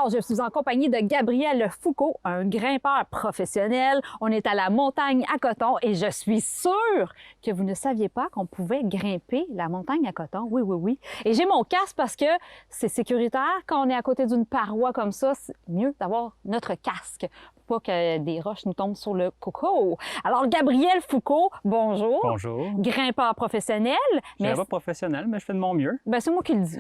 Alors, je suis en compagnie de Gabriel Foucault, un grimpeur professionnel. On est à la montagne à Coton et je suis sûre que vous ne saviez pas qu'on pouvait grimper la montagne à Coton. Oui, oui, oui. Et j'ai mon casque parce que c'est sécuritaire. Quand on est à côté d'une paroi comme ça, c'est mieux d'avoir notre casque pour pas que des roches nous tombent sur le coco. Alors, Gabriel Foucault, bonjour. Bonjour. Grimpeur professionnel. Je ne suis pas professionnel, mais je fais de mon mieux. Ben, c'est moi qui le dis.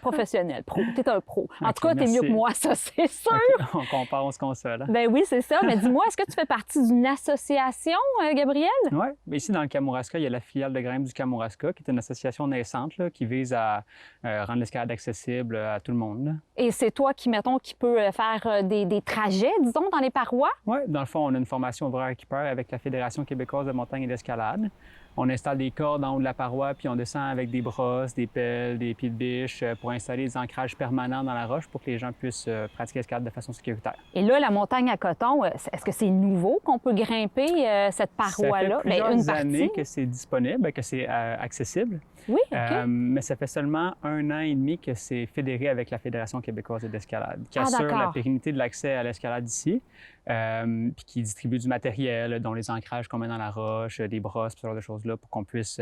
Professionnel, pro. T'es un pro. En Okay, tout cas, t'es mieux que moi, ça, c'est sûr. Okay, on compare, on se console. Hein? Ben oui, c'est ça. Mais dis-moi, est-ce que tu fais partie d'une association, Gabriel? Oui. Ici, dans le Kamouraska, il y a la filiale de grimpe du Kamouraska, qui est une association naissante là, qui vise à rendre l'escalade accessible à tout le monde. Là. Et c'est toi qui, mettons, qui peut faire des trajets, disons, dans les parois? Oui. Dans le fond, on a une formation ouvrière équipeur avec la Fédération québécoise de montagne et d'escalade. On installe des cordes en haut de la paroi, puis on descend avec des brosses, des pelles, des pieds de biche pour installer des ancrages permanents dans la roche pour que les gens puissent pratiquer l'escalade de façon sécuritaire. Et là, la montagne à Coton, est-ce que c'est nouveau qu'on peut grimper cette paroi-là? Ça fait plusieurs années que c'est disponible, que c'est accessible. Oui, OK. Mais ça fait seulement 1 an et demi que c'est fédéré avec la Fédération québécoise d'escalade, qui assure la pérennité de l'accès à l'escalade ici, puis qui distribue du matériel, dont les ancrages qu'on met dans la roche, des brosses, ce genre de choses-là, pour qu'on puisse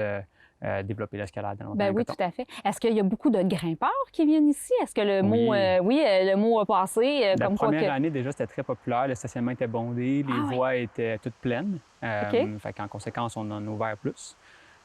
développer l'escalade dans le Ben oui, tout à fait. Est-ce qu'il y a beaucoup de grimpeurs qui viennent ici? Est-ce que le mot, le mot a passé? La comme première année, déjà, c'était très populaire. Le stationnement était bondé, les voies étaient toutes pleines. Fait qu'en conséquence, on en a ouvert plus.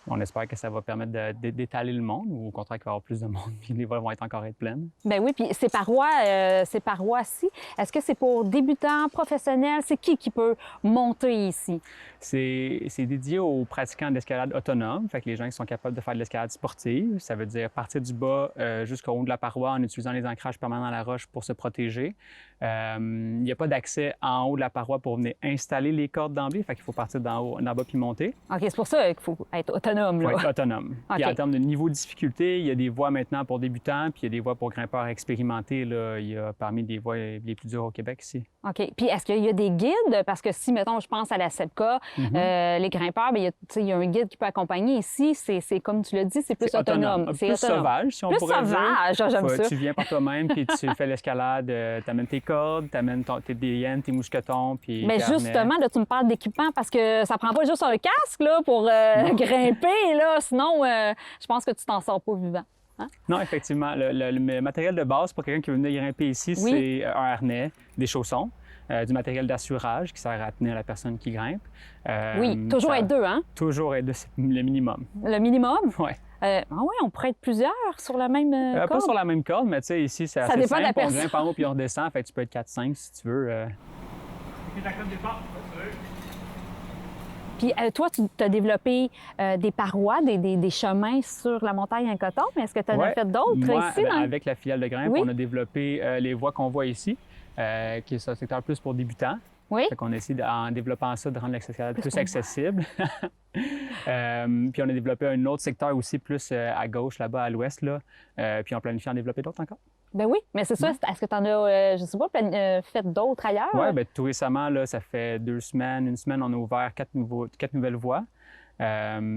On espère que ça va permettre d'étaler le monde ou au contraire qu'il va y avoir plus de monde et les voies vont être pleines. Ben oui, puis ces parois-ci, est-ce que c'est pour débutants, professionnels? C'est qui peut monter ici? C'est dédié aux pratiquants d'escalade autonome, fait que les gens qui sont capables de faire de l'escalade sportive. Ça veut dire partir du bas jusqu'au haut de la paroi en utilisant les ancrages permanents dans la roche pour se protéger. Il n'y a pas d'accès en haut de la paroi pour venir installer les cordes d'emblée, fait qu'il faut partir d'en bas puis monter. OK, c'est pour ça qu'il faut être autonome. Oui, autonome. Okay. Puis en termes de niveau de difficulté, il y a des voies maintenant pour débutants, puis il y a des voies pour grimpeurs expérimentés. Là, il y a parmi les voies les plus dures au Québec ici. OK. Puis est-ce qu'il y a des guides? Parce que si, mettons, je pense à la SEPCA, les grimpeurs, bien, il y a un guide qui peut accompagner. Ici, c'est comme tu l'as dit, c'est plus autonome. C'est plus sauvage, si on pourrait dire. Plus sauvage, j'aime ça. Tu viens par toi-même, puis tu fais l'escalade, tu amènes tes cordes, tu amènes tes dégaines, tes mousquetons, puis mais justement, là, tu me parles d'équipement parce que ça prend pas juste un casque là, pour grimper, là. Sinon, je pense que tu t'en sors pas vivant. Hein? Non, effectivement. Le matériel de base pour quelqu'un qui veut venir grimper ici, c'est un harnais, des chaussons, du matériel d'assurage qui sert à tenir la personne qui grimpe. Oui, toujours être deux, hein? Toujours être deux, c'est le minimum. Le minimum? Oui. Ah oui, on pourrait être plusieurs sur la même corde? Pas sur la même corde, mais tu sais, ici, c'est assez simple. On grimpe en haut puis on redescend. Fait que tu peux être 4-5 si tu veux. Puis toi, tu as développé des parois, des chemins sur la montagne à Coton, mais est-ce que tu en as fait d'autres ici? Avec la filiale de grimpe, on a développé les voies qu'on voit ici, qui est un secteur plus pour débutants. Oui. Fait qu'on essaie, en développant ça, de rendre l'escalade plus accessible. Puis on a développé un autre secteur aussi, plus à gauche, là-bas, à l'ouest, là. Puis on planifie en développer d'autres encore. Ben oui, mais c'est ça. Est-ce que tu en as, je sais pas, fait d'autres ailleurs? Oui, bien tout récemment, là, ça fait 2 semaines, 1 semaine, on a ouvert 4 nouvelles voies,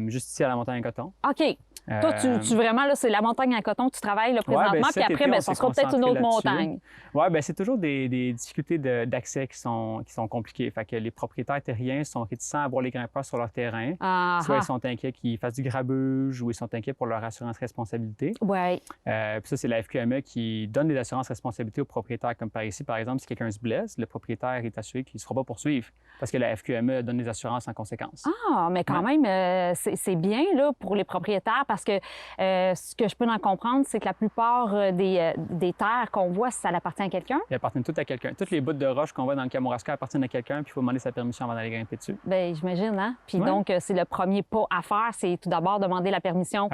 juste ici à la montagne à Coton. OK. Toi, tu vraiment, là, c'est la montagne à Coton que tu travailles là, présentement, puis après, ça sera peut-être une autre montagne. Oui, bien c'est toujours des difficultés d'accès qui sont compliquées. Fait que les propriétaires terriens sont réticents à voir les grimpeurs sur leur terrain. Soit ils sont inquiets qu'ils fassent du grabuge ou ils sont inquiets pour leur assurance responsabilité. Oui. Puis ça, c'est la FQME qui donne des assurances responsabilité aux propriétaires. Comme par ici, par exemple, si quelqu'un se blesse, le propriétaire est assuré qu'il ne se fera pas poursuivre parce que la FQME donne des assurances en conséquence. Ah, mais quand même, c'est bien là, pour les propriétaires parce que ce que je peux en comprendre, c'est que la plupart des terres qu'on voit, ça appartient à quelqu'un. Ils appartiennent toutes à quelqu'un. Toutes les bouts de roche qu'on voit dans le Kamouraska appartiennent à quelqu'un, puis il faut demander sa permission avant d'aller grimper dessus. Bien, j'imagine, hein? Puis donc, c'est le premier pas à faire, c'est tout d'abord demander la permission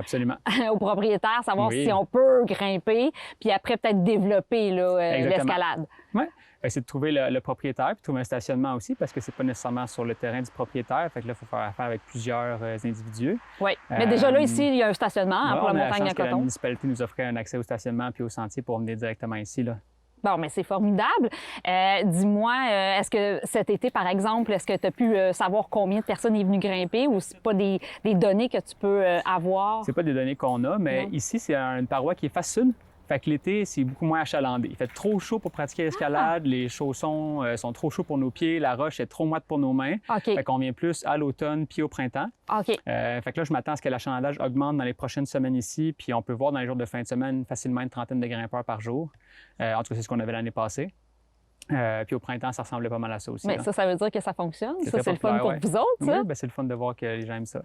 au propriétaire, savoir si on peut grimper, puis après peut-être développer l'escalade. Oui. C'est de trouver le propriétaire, puis trouver un stationnement aussi, parce que c'est pas nécessairement sur le terrain du propriétaire. Fait que là, il faut faire affaire avec plusieurs individus. Oui. Mais déjà là, ici, il y a un stationnement pour la montagne à Coton. La municipalité nous offrait un accès au stationnement puis au sentier pour venir directement ici, là. Bon, mais c'est formidable. Dis-moi, est-ce que cet été, par exemple, est-ce que tu as pu savoir combien de personnes est venues grimper ou c'est pas des données que tu peux avoir? C'est pas des données qu'on a, mais ici, c'est une paroi qui est face sud. Fait que l'été, c'est beaucoup moins achalandé. Il fait trop chaud pour pratiquer l'escalade, les chaussons sont trop chauds pour nos pieds, la roche est trop moite pour nos mains. OK. Fait qu'on vient plus à l'automne puis au printemps. OK. Fait que là, je m'attends à ce que l'achalandage augmente dans les prochaines semaines ici, puis on peut voir dans les jours de fin de semaine facilement une trentaine de grimpeurs par jour. En tout cas, c'est ce qu'on avait l'année passée. Puis au printemps, ça ressemblait pas mal à ça aussi. Mais là. ça veut dire que ça fonctionne. C'est Ça, très c'est le fun populaire, pour ouais. vous autres, ça. Oui, ben, c'est le fun de voir que les gens aiment ça.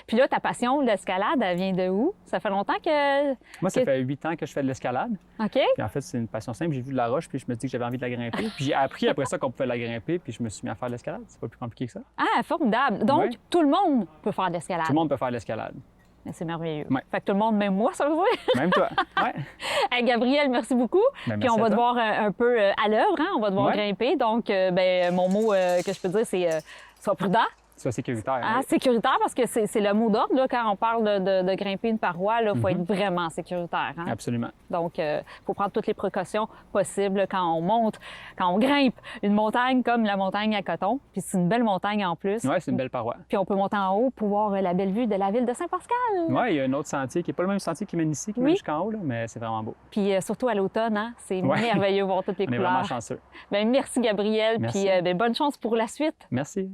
Puis là, ta passion de l'escalade, elle vient de où? Ça fait longtemps que... Moi, ça Que- fait 8 ans que je fais de l'escalade. OK. Puis en fait, c'est une passion simple. J'ai vu de la roche, puis je me suis dit que j'avais envie de la grimper. Puis j'ai appris après ça qu'on pouvait la grimper, puis je me suis mis à faire de l'escalade. C'est pas plus compliqué que ça. Ah, formidable. Donc, Ouais. tout le monde peut faire de l'escalade. Tout le monde peut faire de l'escalade. Mais c'est merveilleux. Ouais. Fait que tout le monde, même moi, ça veut dire. Même toi. Ouais. Hey, Gabriel, merci beaucoup. Ben, Puis merci on va à te toi. voir un peu à l'œuvre, hein? On va te voir Ouais. grimper. Donc, mon mot que je peux dire, c'est sois prudent. Sois sécuritaire. Hein, oui. sécuritaire, parce que c'est le mot d'ordre, là, quand on parle de grimper une paroi, il faut être vraiment sécuritaire. Hein? Absolument. Donc, il faut prendre toutes les précautions possibles quand on monte, quand on grimpe une montagne comme la montagne à Coton. Puis c'est une belle montagne en plus. Oui, c'est une belle paroi. Puis on peut monter en haut pour voir la belle vue de la ville de Saint-Pascal. Oui, il y a un autre sentier qui n'est pas le même sentier qui mène ici, qui Oui. mène jusqu'en haut, là, mais c'est vraiment beau. Puis surtout à l'automne, hein? C'est Ouais. merveilleux de voir toutes les On est vraiment couleurs. chanceux. Ben, merci Gabriel, Merci. puis bonne chance pour la suite. Merci.